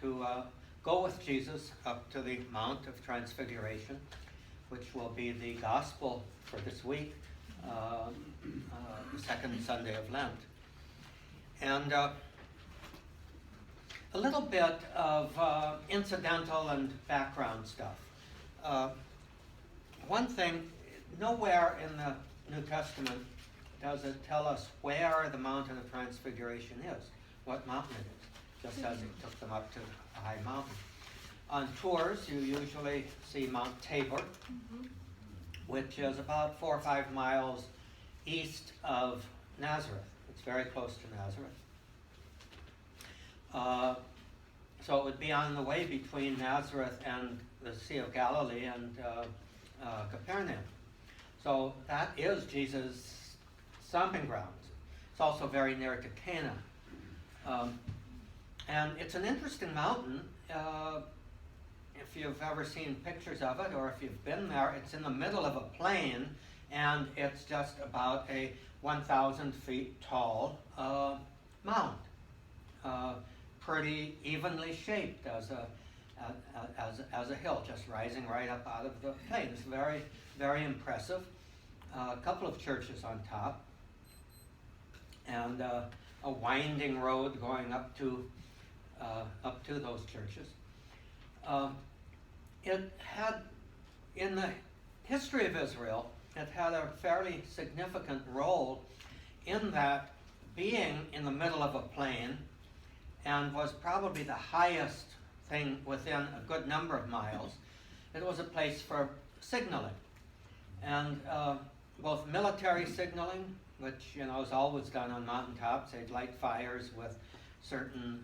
to go with Jesus up to the Mount of Transfiguration, which will be the gospel for this week, the second Sunday of Lent. And a little bit of incidental and background stuff. One thing, nowhere in the New Testament does it tell us where the Mountain of Transfiguration is, what mountain it is, just as it took them up to a high mountain. On tours, you usually see Mount Tabor, which is about 4 or 5 miles east of Nazareth. It's very close to Nazareth. So it would be on the way between Nazareth and the Sea of Galilee and Capernaum. So that is Jesus' stomping grounds. It's also very near to Cana. And it's an interesting mountain. If you've ever seen pictures of it, or if you've been there, it's in the middle of a plain, and it's just about a 1,000 feet tall mound. Pretty evenly shaped as a hill, just rising right up out of the plain. It's very, very impressive. A couple of churches on top, and a winding road going up to those churches. It had, in the history of Israel, it had a fairly significant role in that, being in the middle of a plain, and was probably the highest thing within a good number of miles. It was a place for signaling, and both military signaling, which is always done on mountaintops. They'd light fires with certain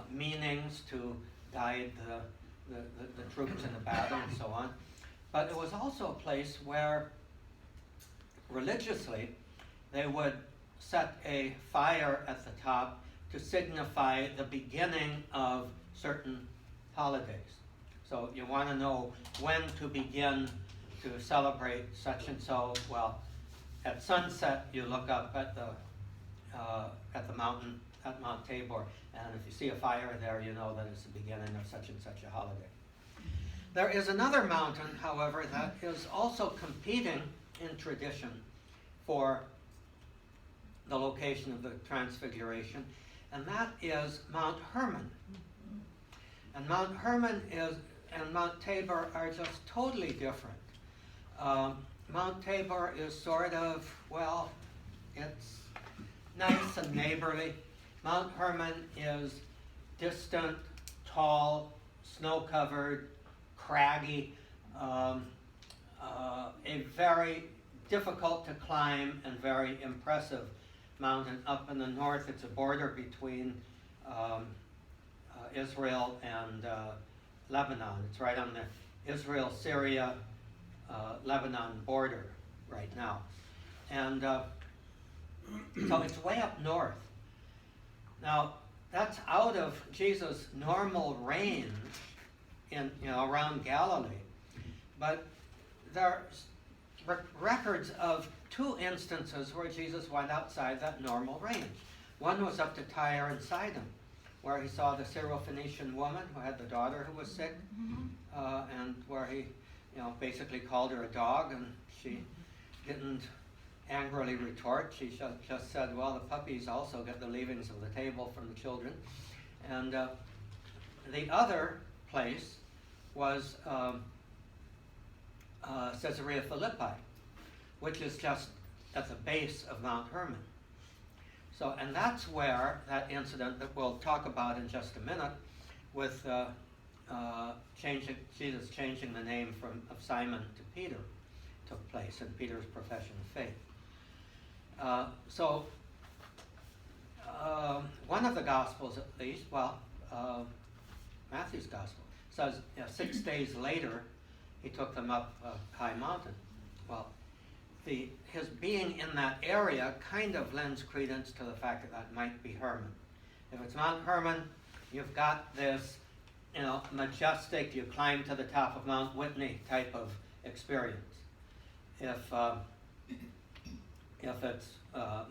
meanings to guide the troops in the battle and so on. But it was also a place where religiously they would set a fire at the top to signify the beginning of certain holidays. So you want to know when to begin to celebrate such and so. Well, at sunset you look up at the mountain, at Mount Tabor, and if you see a fire there, you know that it's the beginning of such and such a holiday. There is another mountain, however, that is also competing in tradition for the location of the Transfiguration, and that is Mount Hermon. And Mount Hermon and Mount Tabor are just totally different. Mount Tabor is sort of, well, it's nice and neighborly. Mount Hermon is distant, tall, snow-covered, craggy, a very difficult to climb and very impressive mountain. Up in the north, it's a border between Israel and Lebanon. It's right on the Israel-Syria Lebanon border right now. And so it's way up north. Now, that's out of Jesus' normal range in around Galilee. But there's records of 2 instances where Jesus went outside that normal range. One was up to Tyre and Sidon, where he saw the Syrophoenician woman who had the daughter who was sick, and where he basically called her a dog, and she didn't angrily retort. She just said, well, the puppies also get the leavings of the table from the children. And the other place was Caesarea Philippi, which is just at the base of Mount Hermon. So, and that's where that incident that we'll talk about in just a minute, with Jesus changing the name of Simon to Peter, took place in Peter's profession of faith. So one of the Gospels, at least, Matthew's Gospel, says 6 days later he took them up a high mountain. Well, his being in that area kind of lends credence to the fact that might be Hermon. If it's Mount Hermon, you've got this majestic, you climb to the top of Mount Whitney type of experience. If it's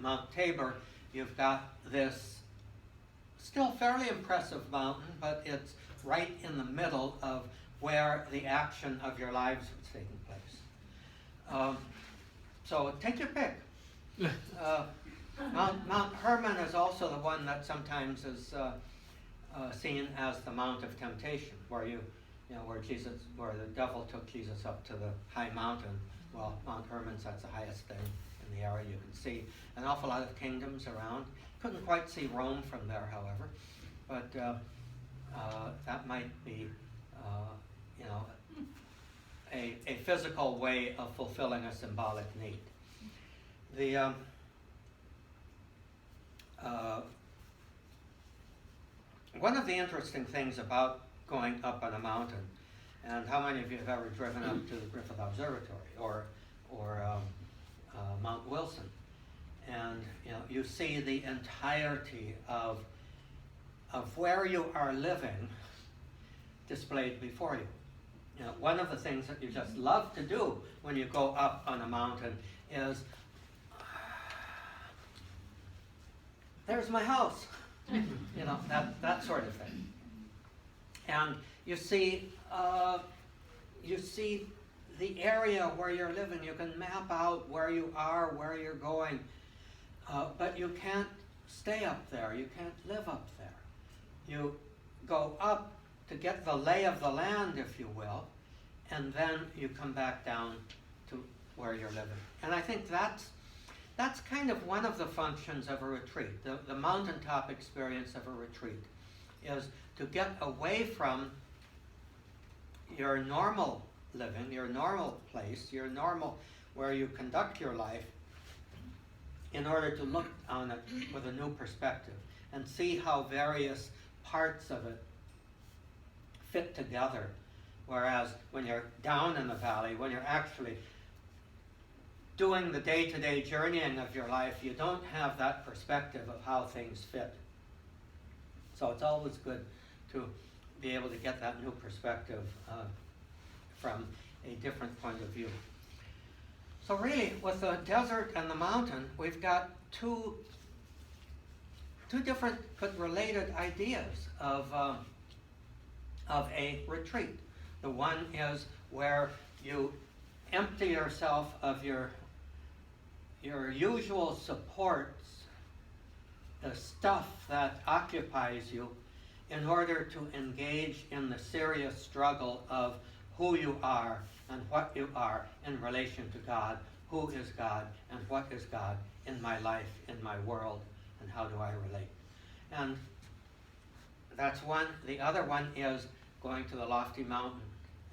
Mount Tabor, you've got this still fairly impressive mountain, but it's right in the middle of where the action of your lives was taking place. So take your pick. Mount Hermon is also the one that sometimes is seen as the Mount of Temptation, where where the devil took Jesus up to the high mountain. Well, Mount Hermon's, that's the highest thing in the area. You can see an awful lot of kingdoms around. Couldn't quite see Rome from there, however, but that might be, a physical way of fulfilling a symbolic need. The one of the interesting things about going up on a mountain, and how many of you have ever driven up to the Griffith Observatory or Mount Wilson, and you see the entirety of where you are living displayed before you. One of the things that you just love to do when you go up on a mountain is, there's my house, that sort of thing. And you see the area where you're living. You can map out where you are, where you're going, but you can't stay up there. You can't live up there. You go up to get the lay of the land, if you will, and then you come back down to where you're living. And I think that's kind of one of the functions of a retreat. The mountaintop experience of a retreat is to get away from your normal living, your normal place, your normal where you conduct your life, in order to look on it with a new perspective and see how various parts of it fit together. Whereas when you're down in the valley, when you're actually doing the day-to-day journeying of your life, you don't have that perspective of how things fit. So it's always good to be able to get that new perspective from a different point of view. So really, with the desert and the mountain, we've got two different but related ideas of a retreat. The one is where you empty yourself of your usual supports, the stuff that occupies you, in order to engage in the serious struggle of who you are and what you are in relation to God, who is God and what is God in my life, in my world, and how do I relate. And that's one. The other one is going to the lofty mountain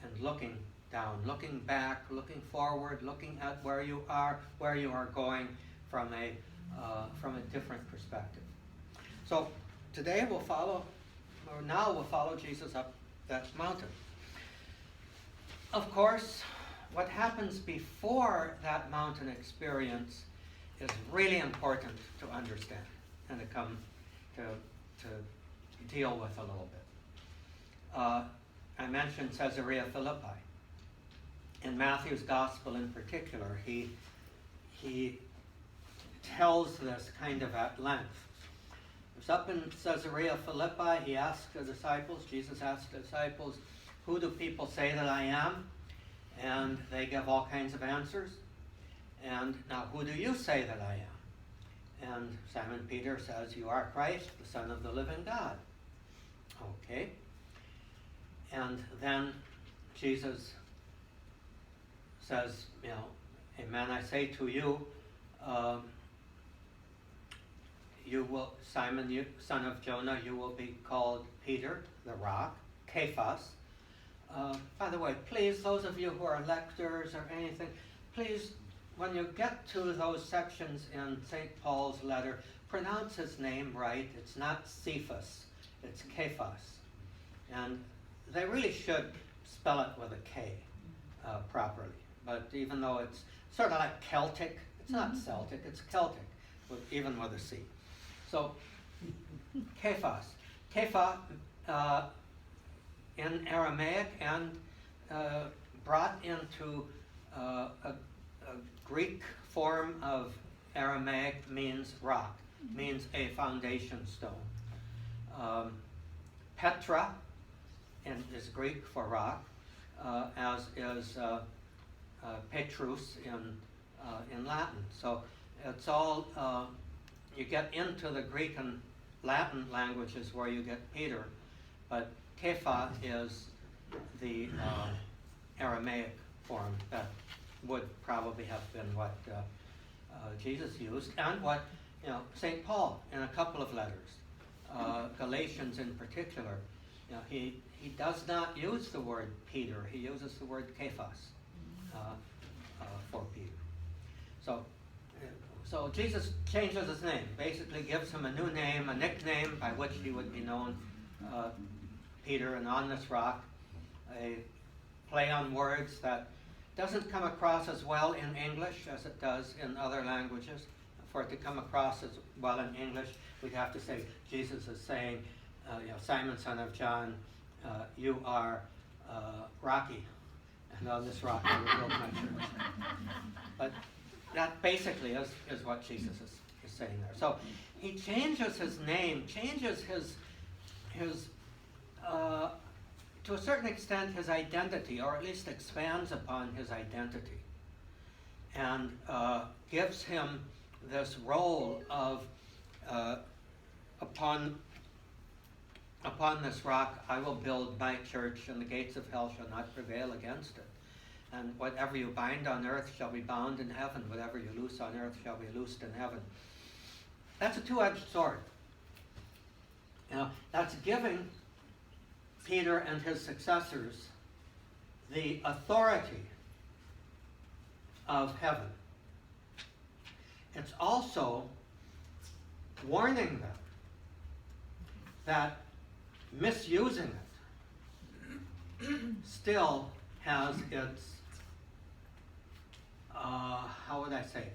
and looking down, looking back, looking forward, looking at where you are going from a different perspective. So today we'll follow Jesus up that mountain. Of course, what happens before that mountain experience is really important to understand and to come to deal with a little bit. I mentioned Caesarea Philippi. In Matthew's Gospel in particular, he tells this kind of at length. It was up in Caesarea Philippi. Jesus asked the disciples, who do people say that I am? And they give all kinds of answers. And now, who do you say that I am? And Simon Peter says, you are Christ, the Son of the living God. Okay. And then Jesus says, amen, I say to you, you will, Simon, you, son of Jonah, you will be called Peter, the rock, Cephas. By the way, please, those of you who are lectors or anything, please, when you get to those sections in St. Paul's letter, pronounce his name right. It's not Cephas, it's Cephas. And they really should spell it with a K properly. But even though it's sort of like Celtic, it's not Celtic, it's Celtic, even with a C. So, Cephas. Kepha in Aramaic and brought into a Greek form of Aramaic means rock, means a foundation stone. Petra, and is Greek for rock, as is Petrus in Latin. So it's all, you get into the Greek and Latin languages where you get Peter, but Kepha is the Aramaic form that would probably have been what Jesus used, and what St. Paul in a couple of letters, Galatians in particular, he does not use the word Peter. He uses the word Kephas for Peter. So Jesus changes his name, basically gives him a new name, a nickname by which he would be known, Peter, and on this rock, a play on words that doesn't come across as well in English as it does in other languages. For it to come across as well in English, we'd have to say Jesus is saying, Simon, son of John, you are Rocky, and on this rock I will build my church. But that basically is what Jesus is saying there. So he changes his name, changes his to a certain extent his identity, or at least expands upon his identity, and gives him this role of upon this rock I will build my church, and the gates of hell shall not prevail against it. And whatever you bind on earth shall be bound in heaven. Whatever you loose on earth shall be loosed in heaven. That's a two-edged sword. That's giving Peter and his successors the authority of heaven. It's also warning them that misusing it still has its, how would I say,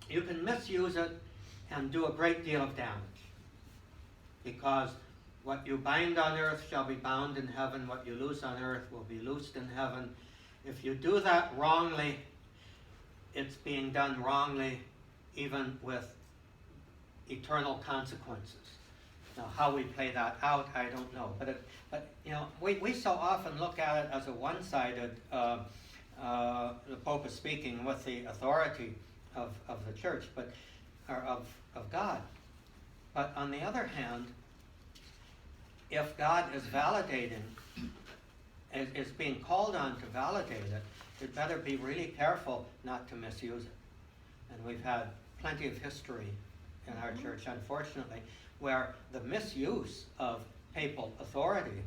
you can misuse it and do a great deal of damage, because what you bind on earth shall be bound in heaven, what you loose on earth will be loosed in heaven. If you do that wrongly, it's being done wrongly, even with eternal consequences. Now, how we play that out, I don't know. But we so often look at it as a one-sided. The Pope is speaking with the authority of the church, or of God. But on the other hand, if God is validating, is being called on to validate it, you'd better be really careful not to misuse it. And we've had plenty of history in our church, unfortunately, where the misuse of papal authority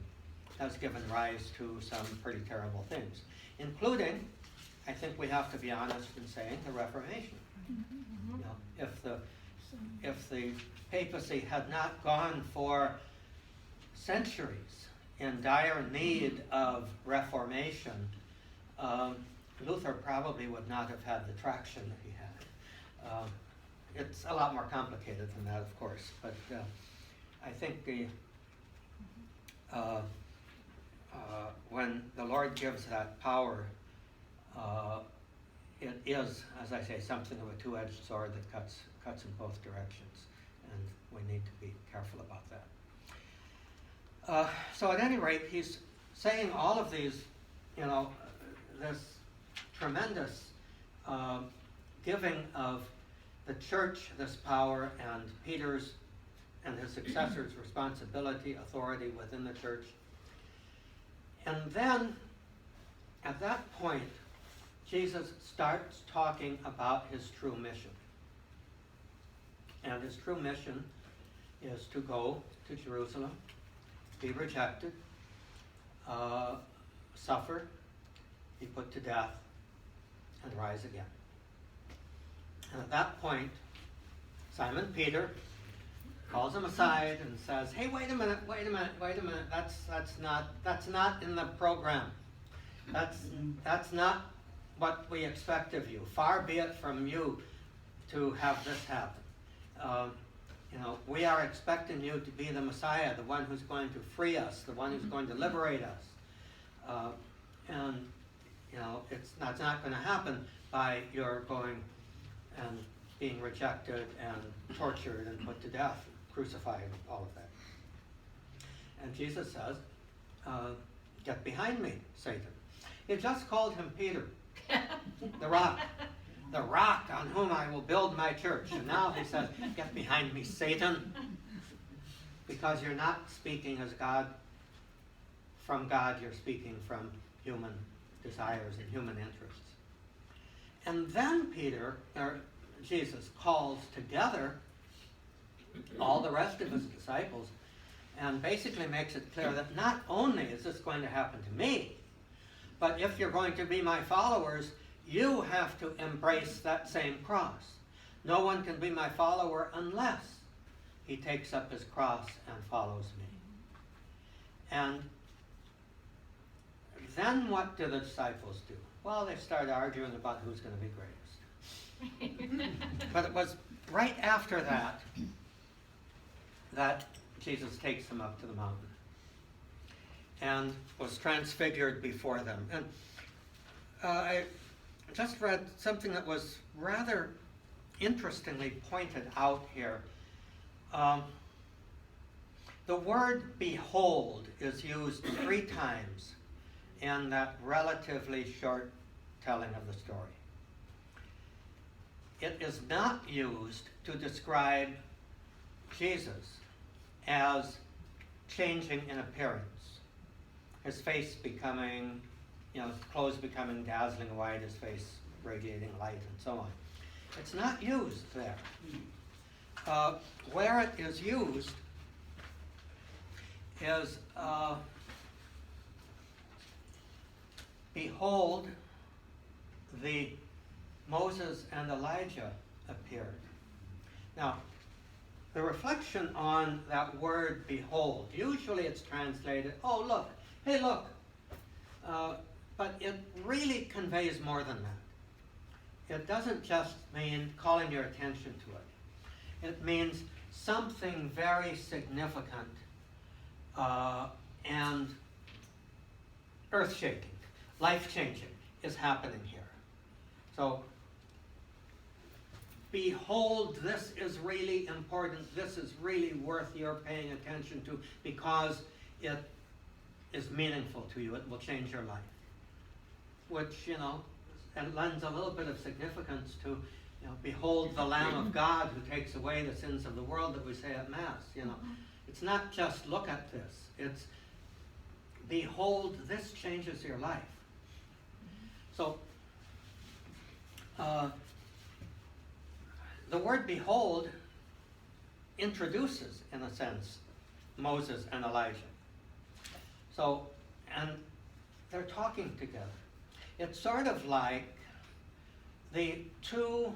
has given rise to some pretty terrible things, including, I think we have to be honest in saying, the Reformation. If the papacy had not gone for centuries in dire need of reformation, Luther probably would not have had the traction that he had. It's a lot more complicated than that, of course, but I think when the Lord gives that power, it is, as I say, something of a two-edged sword that cuts in both directions, and we need to be careful about that. So at any rate, he's saying all of these, this tremendous giving of the church this power, and Peter's and his successors' responsibility, authority within the church. And then, at that point, Jesus starts talking about his true mission. And his true mission is to go to Jerusalem, be rejected, suffer, be put to death, and rise again. And at that point, Simon Peter calls him aside and says, "Hey, wait a minute. That's not in the program. That's not what we expect of you. Far be it from you to have this happen. We are expecting you to be the Messiah, the one who's going to free us, the one who's going to liberate us. That's not going to happen by your going and being rejected and tortured and put to death, crucify and all of that. And Jesus says, get behind me, Satan. He just called him Peter, the rock on whom I will build my church. And now he says, get behind me, Satan, because you're not speaking as God. From God, you're speaking from human desires and human interests. And then Jesus calls together all the rest of his disciples and basically makes it clear that not only is this going to happen to me, but if you're going to be my followers, you have to embrace that same cross. No one can be my follower unless he takes up his cross and follows me. And then what do the disciples do? Well, they start arguing about who's going to be greatest. But it was right after that Jesus takes them up to the mountain and was transfigured before them. And I just read something that was rather interestingly pointed out here. The word behold is used 3 times in that relatively short telling of the story. It is not used to describe Jesus as changing in appearance. His face becoming, his clothes becoming dazzling white, his face radiating light, and so on. It's not used there. Where it is used is, behold, the Moses and Elijah appeared. Now, the reflection on that word behold, usually it's translated, oh look, hey look, but it really conveys more than that. It doesn't just mean calling your attention to it. It means something very significant and earth-shaking, life-changing is happening here. So, behold, this is really important, this is really worth your paying attention to because it is meaningful to you, it will change your life. Which, and lends a little bit of significance to, behold the Lamb of God who takes away the sins of the world that we say at Mass, It's not just look at this, it's behold, this changes your life. So, the word behold introduces, in a sense, Moses and Elijah. So, and they're talking together. It's sort of like the 2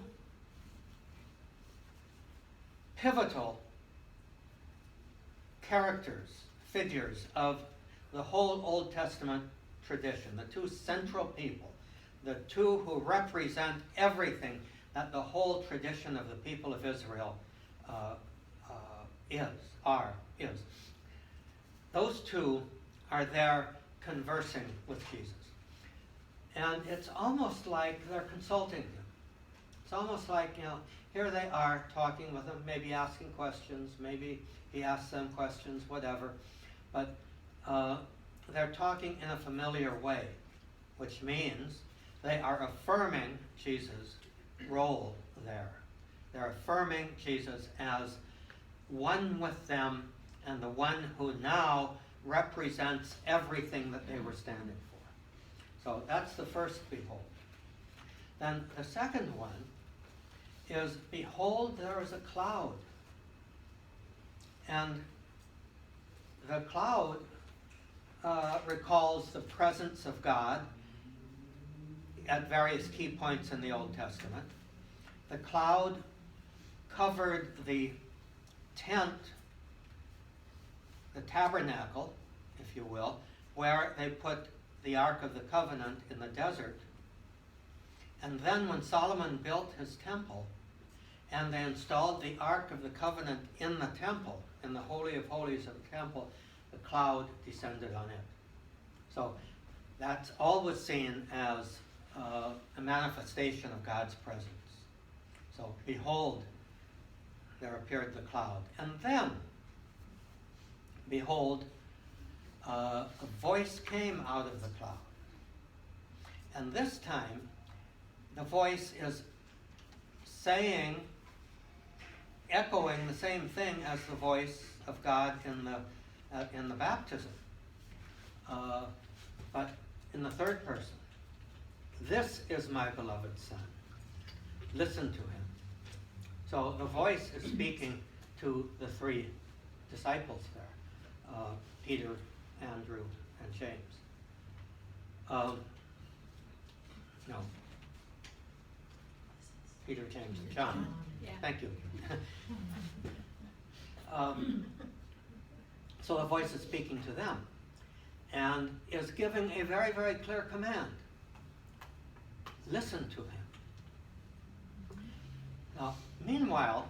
pivotal figures of the whole Old Testament tradition, the 2 central people, the 2 who represent everything that the whole tradition of the people of Israel is. Those 2 are there conversing with Jesus. And it's almost like they're consulting him. It's almost like, here they are talking with him, maybe asking questions, maybe he asks them questions, whatever. But they're talking in a familiar way, which means they are affirming Jesus' role there. They're affirming Jesus as one with them and the one who now represents everything that they were standing for. So that's the first behold. Then the second one is, behold, there is a cloud. And the cloud recalls the presence of God at various key points in the Old Testament. The cloud covered the tent, the tabernacle, if you will, where they put the Ark of the Covenant in the desert. And then when Solomon built his temple, and they installed the Ark of the Covenant in the temple, in the Holy of Holies of the temple, the cloud descended on it. So that's always seen as a manifestation of God's presence. So behold, there appeared the cloud. And then, behold, a voice came out of the cloud. And this time, the voice is saying, echoing the same thing as the voice of God in the baptism, but in the third person. This is my beloved Son. Listen to him. So the voice is speaking to the three disciples there, Peter, Andrew, and James. No. Peter, James, and John. Yeah. Thank you. So the voice is speaking to them and is giving a very, very clear command. Listen to him. Now, meanwhile,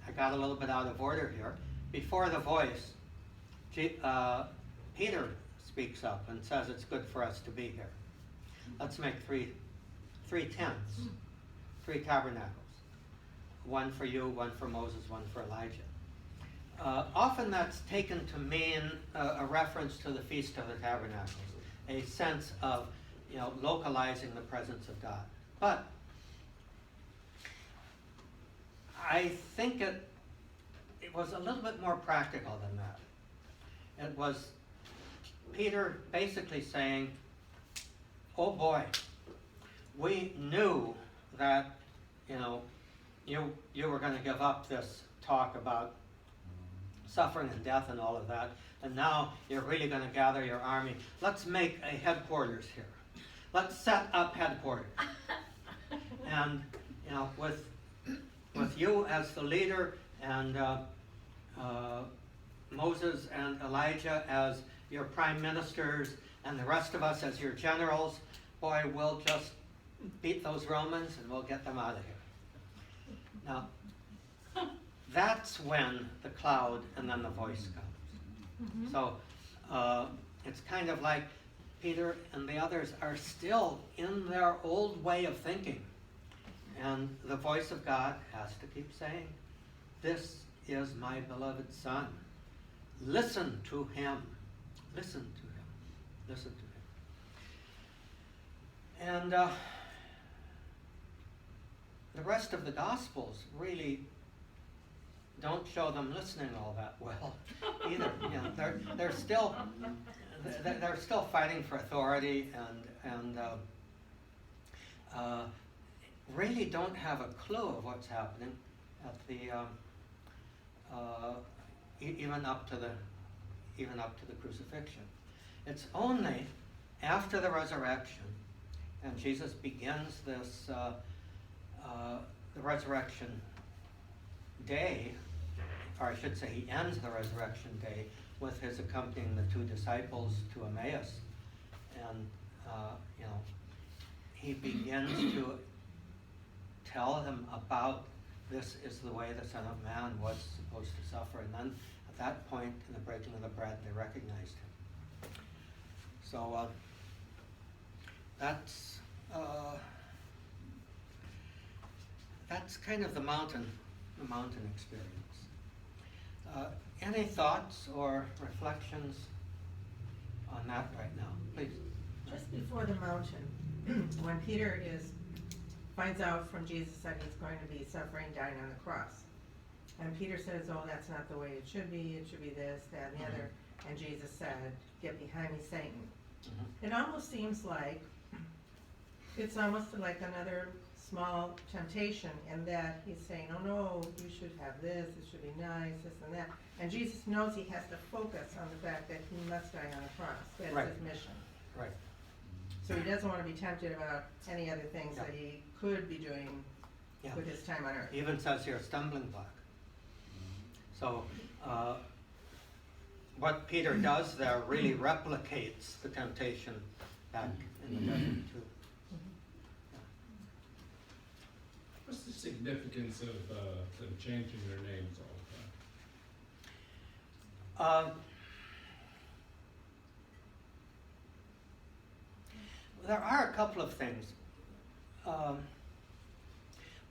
I got a little bit out of order here. Before the voice, Peter speaks up and says it's good for us to be here. Let's make three tents, 3 tabernacles. One for you, one for Moses, one for Elijah. Often that's taken to mean a reference to the Feast of the Tabernacles, a sense of, localizing the presence of God. But I think it was a little bit more practical than that. It was Peter basically saying, oh boy, we knew that, you were going to give up this talk about suffering and death and all of that, and now you're really going to gather your army. Let's make a headquarters here. Let's set up headquarters. And, with you as the leader and Moses and Elijah as your prime ministers and the rest of us as your generals, boy, we'll just beat those Romans and we'll get them out of here. Now, that's when the cloud and then the voice comes. Mm-hmm. So it's kind of like Peter and the others are still in their old way of thinking. And the voice of God has to keep saying, this is my beloved Son. Listen to him. Listen to him. Listen to him. And the rest of the Gospels really don't show them listening all that well either. They're still fighting for authority and really don't have a clue of what's happening at the even up to the crucifixion. It's only after the resurrection, and Jesus begins this the resurrection day, or I should say he ends the resurrection day with his accompanying the 2 disciples to Emmaus, and he begins to tell them about this is the way the Son of Man was supposed to suffer, and then at that point in the breaking of the bread they recognized him. So that's kind of the mountain experience. Any thoughts or reflections on that right now, please? Just before the mountain, when Peter finds out from Jesus that he's going to be suffering, dying on the cross, and Peter says, "Oh, that's not the way it should be. It should be this, that, and the other." And Jesus said, "Get behind me, Satan." Mm-hmm. It almost seems like it's almost like another small temptation, in that he's saying, "Oh no, you should have this. It should be nice, this and that." And Jesus knows he has to focus on the fact that he must die on the cross. That's right. His mission. Right. So he doesn't want to be tempted about any other things Yeah. that he could be doing Yeah. with his time on earth. He even says here, stumbling block. So what Peter does there really replicates the temptation back in the desert too. What's the significance of them changing their names all the time? There are a couple of things.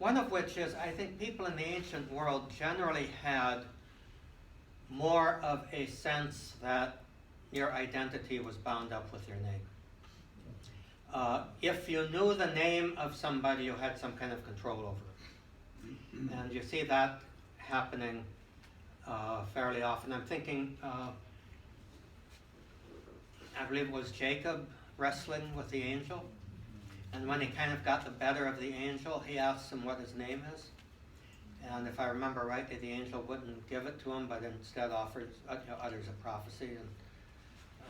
One of which is, I think people in the ancient world generally had more of a sense that your identity was bound up with your name. If you knew the name of somebody, you had some kind of control over it. And you see that happening fairly often. I'm thinking, I believe it was Jacob wrestling with the angel. And when he kind of got the better of the angel, he asks him what his name is. And if I remember rightly, the angel wouldn't give it to him, but instead utters a prophecy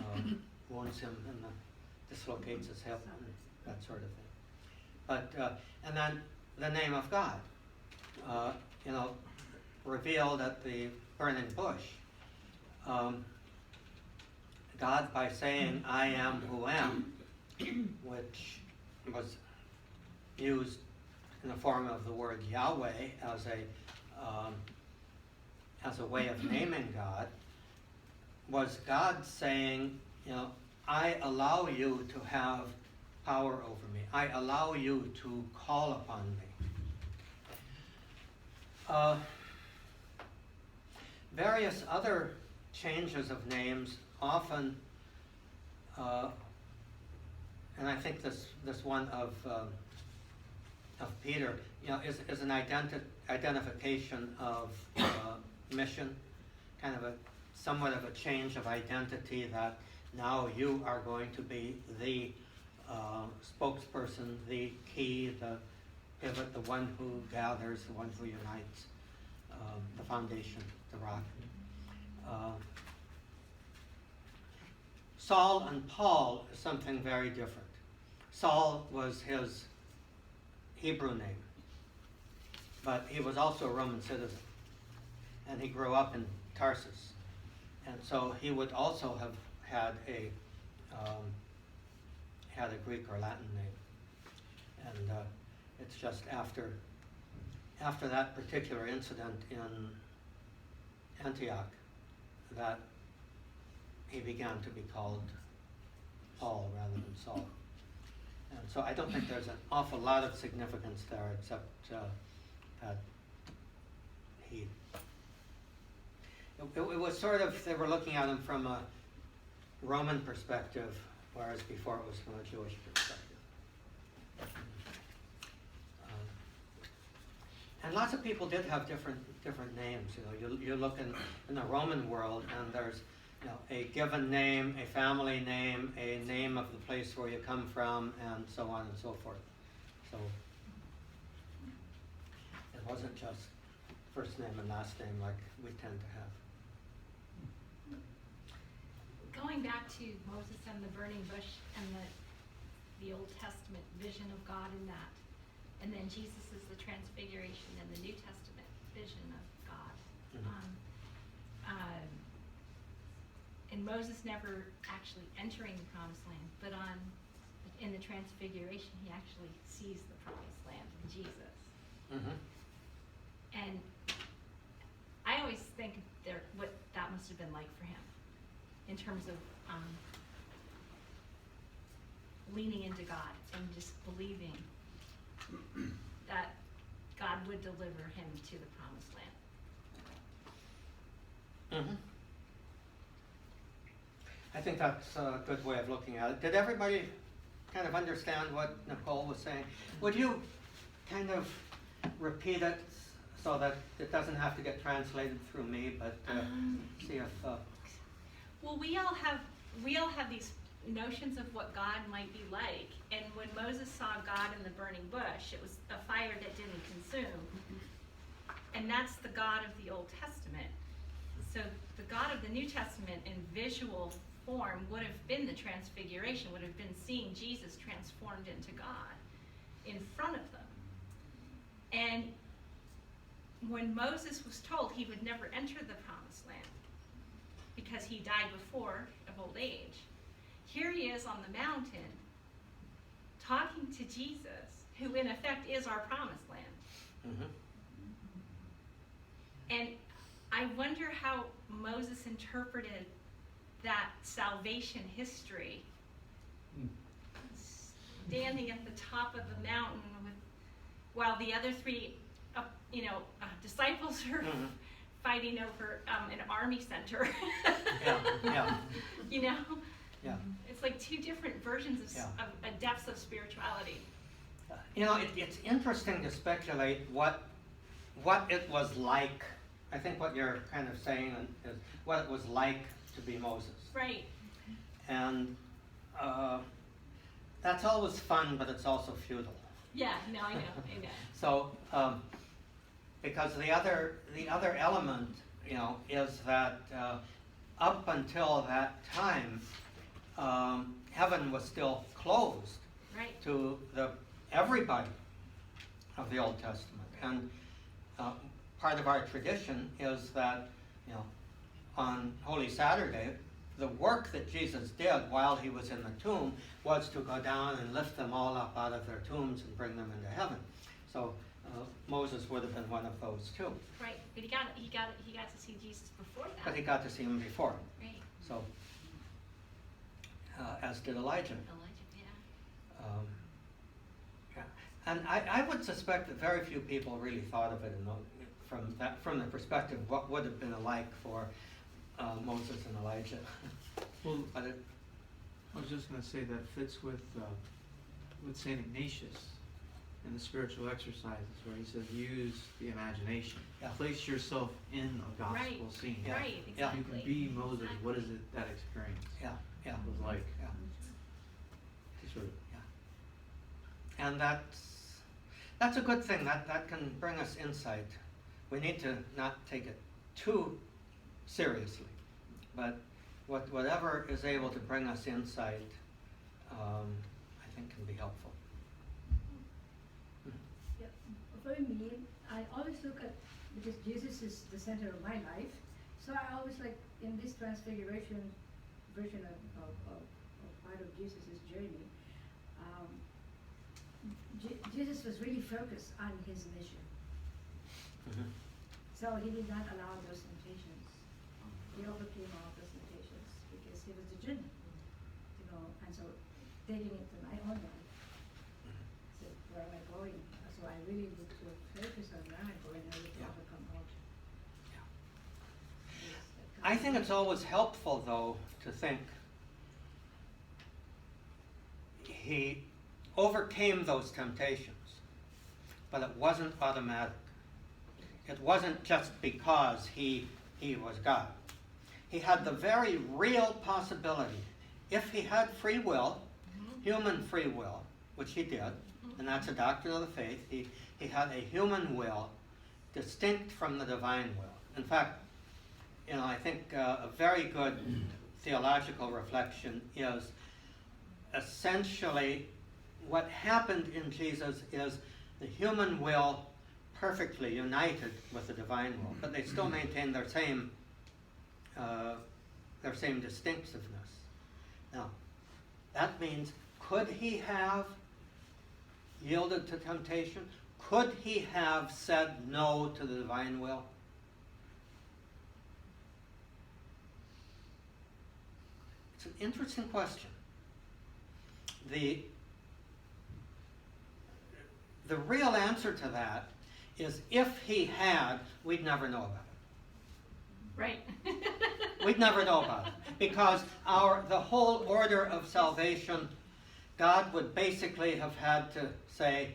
and wounds him and dislocates his hip and that sort of thing. But and then the name of God, revealed at the burning bush. God, by saying, "I am who am," which was used in the form of the word Yahweh as a way of naming God, was God saying, I allow you to have power over me. I allow you to call upon me. Various other changes of names often, and I think this one of Peter, is an identification of mission, kind of somewhat of a change of identity, that now you are going to be the spokesperson, the key, the pivot, the one who gathers, the one who unites, the foundation, the rock. Saul and Paul is something very different. Saul was his Hebrew name, but he was also a Roman citizen, and he grew up in Tarsus, and so he would also have had a Greek or Latin name, and it's just after that particular incident in Antioch that he began to be called Paul rather than Saul. And so I don't think there's an awful lot of significance there, except that it was sort of, they were looking at him from a Roman perspective, whereas before it was from a Jewish perspective. And lots of people did have different names. You look in the Roman world, and there's a given name, a family name, a name of the place where you come from, and so on and so forth. So it wasn't just first name and last name like we tend to have. Going back to Moses and the burning bush and the Old Testament vision of God in that, and then Jesus is the transfiguration and the New Testament vision of God. And Moses never actually entering the promised land, but in the transfiguration, he actually sees the promised land in Jesus. Mm-hmm. And I always think what that must have been like for him, in terms of leaning into God and just believing that God would deliver him to the promised land. Mm-hmm. I think that's a good way of looking at it. Did everybody kind of understand what Nicole was saying? Would you kind of repeat it so that it doesn't have to get translated through me, but see if... Well, we all have these notions of what God might be like. And when Moses saw God in the burning bush, it was a fire that didn't consume. And that's the God of the Old Testament. So the God of the New Testament in visual form would have been the transfiguration, would have been seeing Jesus transformed into God in front of them. And when Moses was told he would never enter the promised land because he died before of old age, here he is on the mountain talking to Jesus, who in effect is our promised land. Mm-hmm. And I wonder how Moses interpreted that salvation history, standing at the top of the mountain with while the other three, disciples are Mhm. fighting over an army center. Yeah, yeah, You know? yeah. It's like two different versions Yeah. of a depths of spirituality. It's interesting to speculate what it was like. I think what you're kind of saying is what it was like to be Moses. Right. And that's always fun, but it's also futile. Yeah, no, I know. So, because the other element, is that up until that time, heaven was still closed Right. to everybody of the Old Testament. And part of our tradition is that, on Holy Saturday, the work that Jesus did while he was in the tomb was to go down and lift them all up out of their tombs and bring them into heaven. So Moses would have been one of those too. Right. But he got to see Jesus before that. But he got to see him before. Right. So, as did Elijah. Elijah, yeah. Yeah. And I would suspect that very few people really thought of it from the perspective of what would have been alike for Moses and Elijah. Well, But I was just going to say that fits with Saint Ignatius in the spiritual exercises, where he says use the imagination. Yeah. Place yourself in a gospel Right. scene. Yeah. Right, Yeah. You exactly. can be Moses. Exactly. What is it, that experience yeah, yeah, was like? yeah. To sort of, And that's a good thing. That can bring us insight. We need to not take it too seriously, but whatever is able to bring us insight, I think can be helpful. Yep. For me, I always look at, because Jesus is the center of my life, so I always like in this transfiguration version of part of Jesus' journey, Jesus was really focused on his mission. Mhm. So he did not allow those temptations. He overcame all those temptations because he was the journey, and so taking it to my own life. So where am I going? So I really need to focus on that when I would Yeah. overcome all. Yeah. Yes, that I think it's always helpful, though, to think he overcame those temptations, but it wasn't automatic. It wasn't just because he was God. He had the very real possibility, if he had free will, human free will, which he did, and that's a doctrine of the faith, he had a human will distinct from the divine will. In fact, I think a very good theological reflection is essentially what happened in Jesus is the human will perfectly united with the divine will, but they still maintain their same distinctiveness. Now, that means, could he have yielded to temptation? Could he have said no to the divine will? It's an interesting question. The real answer to that is, if he had, we'd never know about it. Right. We'd never know about it, because the whole order of salvation, God would basically have had to say,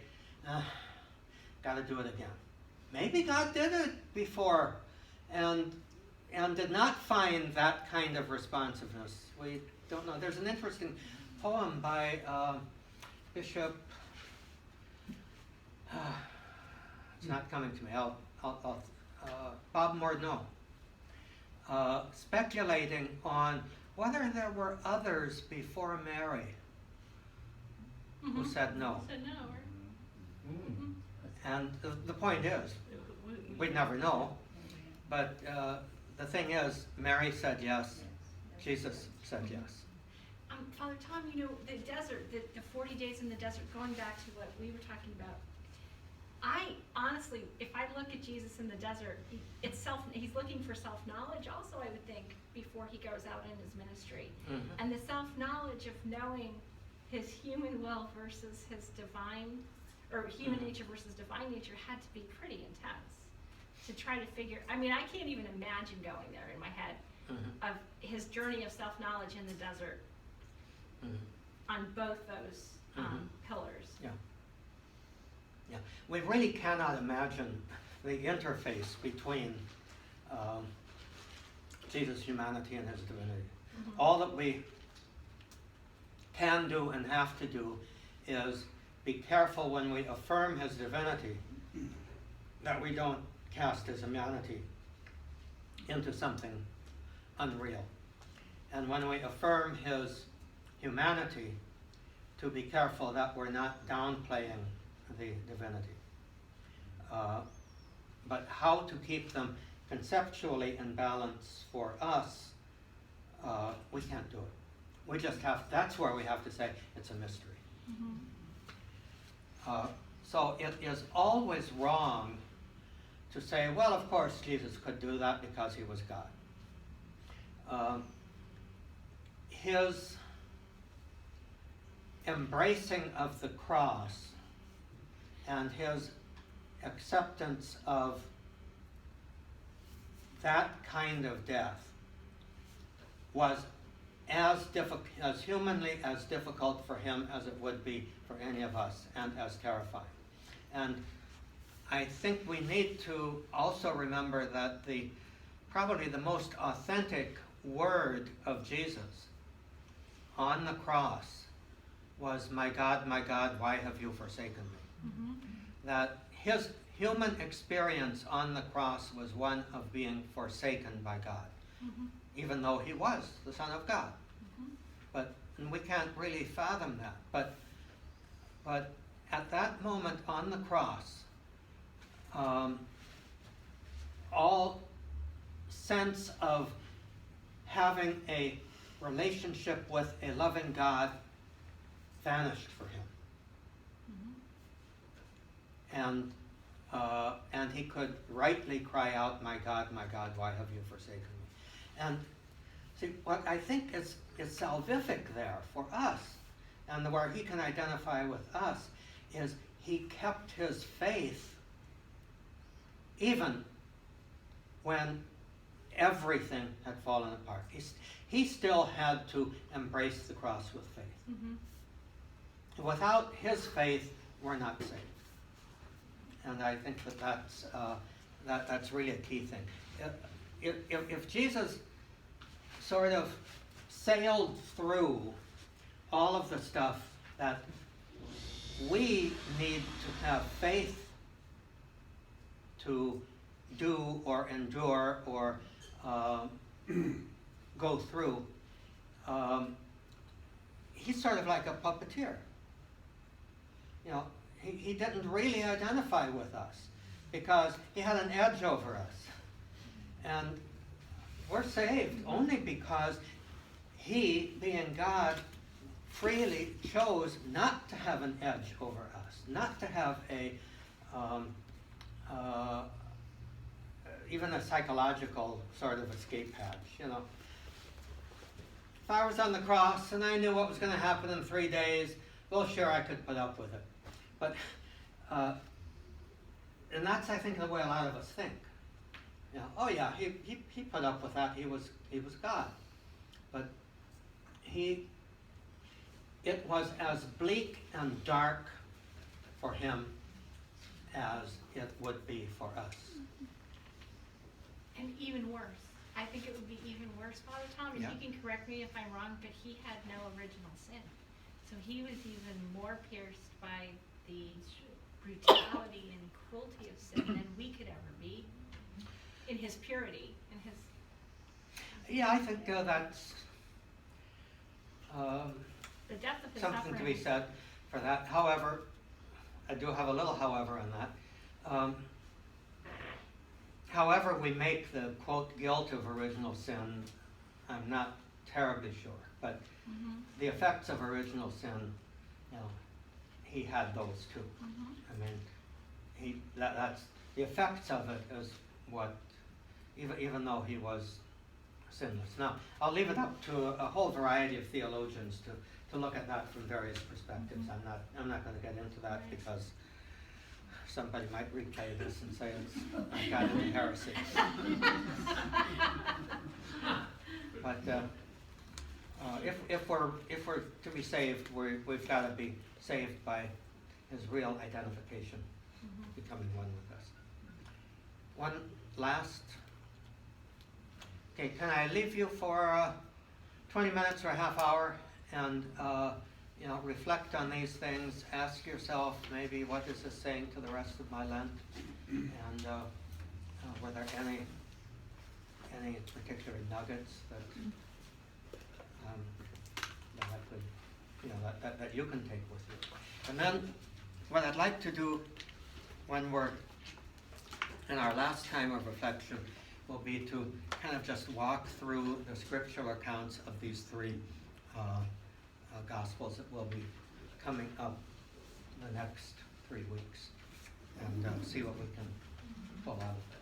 got to do it again. Maybe God did it before and did not find that kind of responsiveness. We don't know. There's an interesting poem by Bishop. It's not coming to me. Bob Mordneau, speculating on whether there were others before Mary who said no. Said no, right? Mm. And the point is, we'd never know. But the thing is, Mary said yes. Jesus said yes. Father Tom, the desert, the 40 days in the desert, going back to what we were talking about, I honestly, if I look at Jesus in the desert, he's looking for self-knowledge also, I would think, before he goes out in his ministry. Mhm. And the self-knowledge of knowing his human will versus his divine or human nature versus divine nature had to be pretty intense to try to figure. I mean, I can't even imagine going there in my head Mhm. of his journey of self-knowledge in the desert Mhm. on both those pillars. Yeah. Yeah. We really cannot imagine the interface between Jesus' humanity and his divinity. All that we can do and have to do is be careful when we affirm his divinity that we don't cast his humanity into something unreal. And when we affirm his humanity, to be careful that we're not downplaying the divinity. But how to keep them conceptually in balance for us, we can't do it. We just have, that's where we have to say it's a mystery. So it is always wrong to say, well, of course Jesus could do that because he was God. His embracing of the cross and his acceptance of that kind of death was as humanly as difficult for him as it would be for any of us, and as terrifying. And I think we need to also remember that probably the most authentic word of Jesus on the cross was, my God, why have you forsaken me? That his human experience on the cross was one of being forsaken by God, even though he was the Son of God. And we can't really fathom that. But at that moment on the cross, all sense of having a relationship with a loving God vanished for him. And he could rightly cry out, my God, why have you forsaken me? And see, what I think is salvific there for us, and where he can identify with us, is he kept his faith even when everything had fallen apart. He still had to embrace the cross with faith. Without his faith, we're not saved. And I think that's really a key thing. If Jesus sort of sailed through all of the stuff that we need to have faith to do or endure or go through, he's sort of like a puppeteer. You know, he didn't really identify with us because he had an edge over us. And we're saved only because he, being God, freely chose not to have an edge over us, not to have even a psychological sort of escape hatch, you know. If I was on the cross and I knew what was going to happen in 3 days, well, sure, I could put up with it. But, and that's, I think, the way a lot of us think. You know, oh yeah, he put up with that. He was God. But it was as bleak and dark for him as it would be for us. And even worse. I think it would be even worse, Father Tom, and Yeah. you can correct me if I'm wrong, but he had no original sin. So he was even more pierced by the brutality and cruelty of sin than we could ever be in his purity, in his... Yeah, I think that's The depth of his something suffering. to be said for that. However, I do have a little however on that. However we make the, quote, guilt of original sin, I'm not terribly sure. But the effects of original sin, you know, he had those too. I mean, that's the effects of it is what, even though he was sinless. Now, I'll leave it up to a whole variety of theologians to look at that from various perspectives. I'm not going to get into that because somebody might replay this and say it's ungodly heresy. But if we're to be saved, we've got to be saved by his real identification, becoming one with us. One last. Okay, can I leave you for 20 minutes or a half hour and reflect on these things? Ask yourself maybe, what is this saying to the rest of my Lent? And were there any particular nuggets that I could, that you can take with you? And then what I'd like to do when we're in our last time of reflection will be to kind of just walk through the scriptural accounts of these three Gospels that will be coming up the next 3 weeks, and see what we can pull out of it.